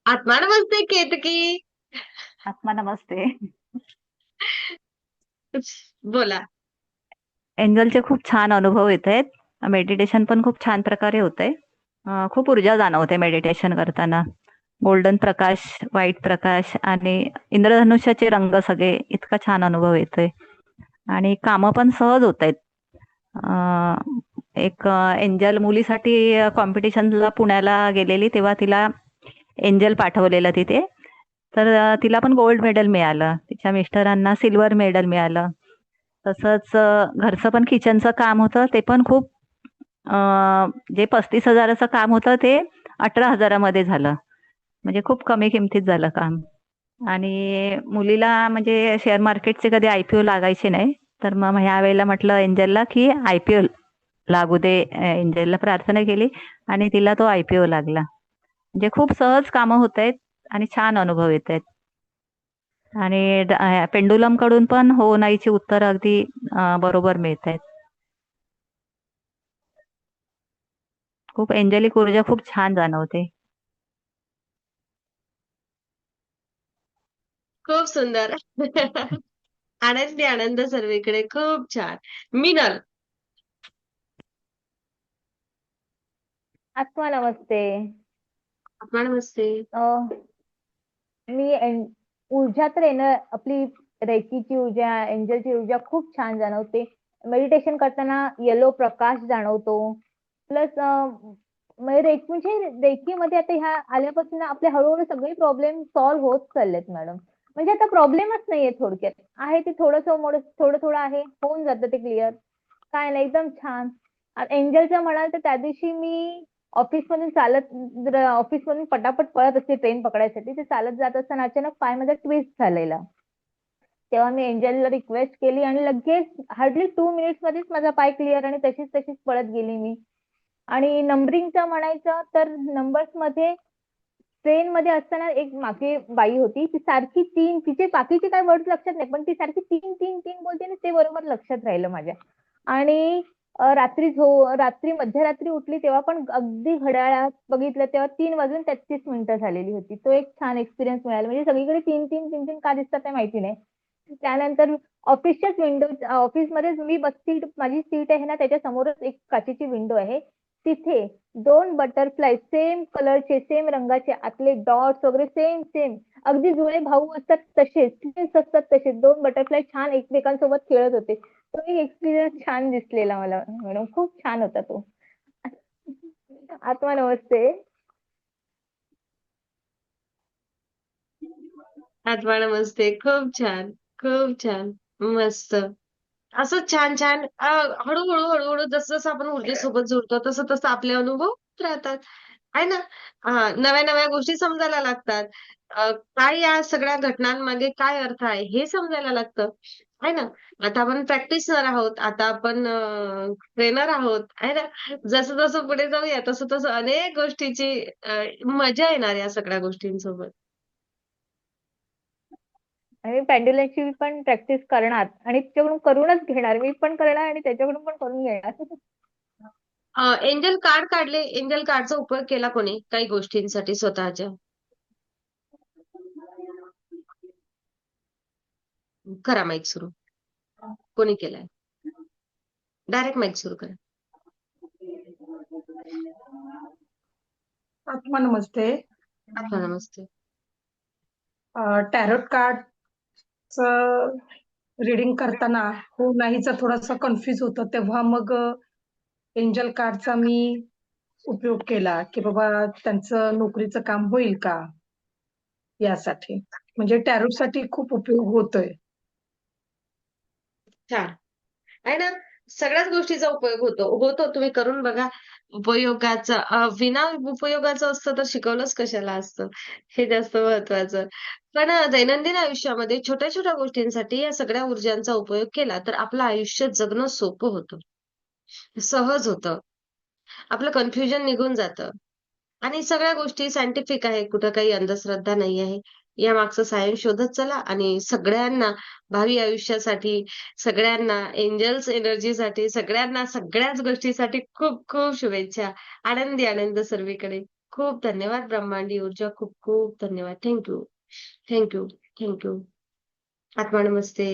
आत्मा नमस्ते केतकी. आत्मा नमस्ते. बोला. एंजलचे खूप छान अनुभव येत आहेत. मेडिटेशन पण खूप छान प्रकारे होतंय. खूप ऊर्जा जाणवते मेडिटेशन करताना. गोल्डन प्रकाश, व्हाईट प्रकाश आणि इंद्रधनुष्याचे रंग सगळे इतका छान अनुभव येतोय. आणि कामं पण सहज होत आहेत. एक एंजल मुलीसाठी कॉम्पिटिशनला पुण्याला गेलेली तेव्हा तिला एंजल पाठवलेलं तिथे. तर तिला पण गोल्ड मेडल मिळालं. तिच्या मिस्टरांना सिल्वर मेडल मिळालं. तसंच घरचं पण किचनचं काम होतं ते पण खूप जे 35,000चं काम होतं ते 18,000मध्ये झालं. म्हणजे खूप कमी किमतीत झालं काम. आणि मुलीला म्हणजे शेअर मार्केटचे कधी आयपीओ लागायचे नाही. तर मग ह्या वेळेला म्हटलं एंजलला की आयपीओ लागू दे. एंजलला प्रार्थना केली आणि तिला तो आयपीओ लागला. म्हणजे खूप सहज कामं होत आहेत आणि छान अनुभव येत आहेत. आणि पेंडुलम कडून पण हो नाहीची उत्तर अगदी बरोबर मिळत आहेत. खूप एंजलिक ऊर्जा खूप छान जाणवते. खूप सुंदर. आनंदी आनंद सर्वीकडे. खूप छान. मीनल. आत्मा नमस्ते. आत्मा नमस्ते. अ, मी ऊर्जा तर येणं आपली रेकीची ऊर्जा, एंजलची ऊर्जा खूप छान जाणवते. मेडिटेशन करताना येलो प्रकाश जाणवतो. प्लस म्हणजे रेकीमध्ये आता ह्या आल्यापासून आपले हळूहळू सगळे प्रॉब्लेम सॉल्व्ह होत चाललेत मॅडम. म्हणजे आता प्रॉब्लेमच नाहीये थोडक्यात. आहे ते थोडंसं मोठं थोडं थोडं आहे. होऊन जातं ते क्लिअर. काय नाही एकदम छान. एंजलचं म्हणाल तर त्या दिवशी मी ऑफिसमधून ऑफिसमधून पटापट पळत असते ट्रेन पकडायसाठी. ते चालत जात असताना अचानक पाय माझा ट्विस्ट झालेला. तेव्हा मी एंजलला रिक्वेस्ट केली आणि लगेच हार्डली 2 मिनिट्स मध्येच माझा पाय क्लिअर आणि तशीच तशीच पळत गेली मी. आणि नंबरिंगचं म्हणायचं तर नंबर्स मध्ये ट्रेन मध्ये असताना एक मागे बाई होती. ती सारखी तीन तिचे बाकीचे काय वर्ड लक्षात नाही पण ती सारखी तीन तीन तीन बोलते आणि ते बरोबर लक्षात राहिलं माझ्या. आणि रात्री मध्यरात्री उठली तेव्हा पण अगदी घड्याळात बघितलं तेव्हा 3 वाजून 33 मिनिटं झालेली होती. तो एक छान एक्सपिरियन्स मिळाला. म्हणजे सगळीकडे तीन तीन तीन तीन का दिसतात ते माहिती नाही. त्यानंतर ऑफिसच्याच विंडो ऑफिसमध्येच मी बसती माझी सीट आहे ना त्याच्या समोरच एक काचेची विंडो आहे. तिथे दोन बटरफ्लाय सेम कलरचे सेम रंगाचे आतले डॉट्स वगैरे सेम सेम अगदी जुळे भाऊ असतात तसेच ट्विन्स असतात तसे दोन बटरफ्लाय छान एकमेकांसोबत खेळत होते. तो एक एक्सपिरियन्स छान दिसलेला मला मॅडम. खूप छान होता तो. आत्मा नमस्ते. आत्मा नमस्ते. खूप छान. खूप छान. मस्त. असं छान छान हळूहळू हळूहळू जसं जसं आपण ऊर्जेसोबत जुळतो तसं तसं आपले अनुभव होत राहतात. आहे ना? नव्या नव्या गोष्टी समजायला लागतात. काय या सगळ्या घटनांमागे काय अर्थ आहे हे समजायला लागतं. आहे ना? आता आपण प्रॅक्टिशनर आहोत. आता आपण ट्रेनर आहोत. आहे ना? जसं जसं पुढे जाऊया तसं तसं अनेक गोष्टीची मजा येणार या सगळ्या गोष्टींसोबत. आणि पेंड्युलमची पण प्रॅक्टिस करणार आणि तिच्याकडून करूनच घेणार. मी पण करणार आणि त्याच्याकडून पण करून घेणार. एंजल कार्ड काढले. एंजल कार्डचा उपयोग केला कोणी काही गोष्टींसाठी स्वतःच्या. करा माईक सुरू. कोणी केलाय? डायरेक्ट माईक सुरू करा. आत्मा नमस्ते. आत्मा नमस्ते. टॅरोट कार्डचं रीडिंग करताना हो नाहीचा थोडासा कन्फ्युज होतं तेव्हा मग एंजल कार्डचा मी उपयोग केला की बाबा त्यांचं नोकरीचं काम होईल का यासाठी. म्हणजे टॅरोटसाठी खूप उपयोग होतोय. छान. आहे ना? सगळ्याच गोष्टीचा उपयोग होतो. होतो तुम्ही करून बघा. उपयोगाचा विना उपयोगाचं असतं तर शिकवलंच कशाला असतं? हे जास्त महत्वाचं. पण दैनंदिन आयुष्यामध्ये छोट्या-छोट्या गोष्टींसाठी या सगळ्या ऊर्जांचा उपयोग केला तर आपलं आयुष्य जगणं सोपं होतं. सहज होतं. आपलं कन्फ्युजन निघून जातं. आणि सगळ्या गोष्टी सायंटिफिक आहे. कुठं काही अंधश्रद्धा नाही आहे. यामागचं सायन्स शोधत चला आणि सगळ्यांना भावी आयुष्यासाठी, सगळ्यांना एंजल्स एनर्जीसाठी, सगळ्यांना सगळ्याच गोष्टीसाठी खूप खूप शुभेच्छा. आनंदी आनंद सर्वीकडे. खूप धन्यवाद ब्रह्मांडी ऊर्जा. खूप खूप धन्यवाद. Thank you. Thank you. Thank you. आत्मा नमस्ते.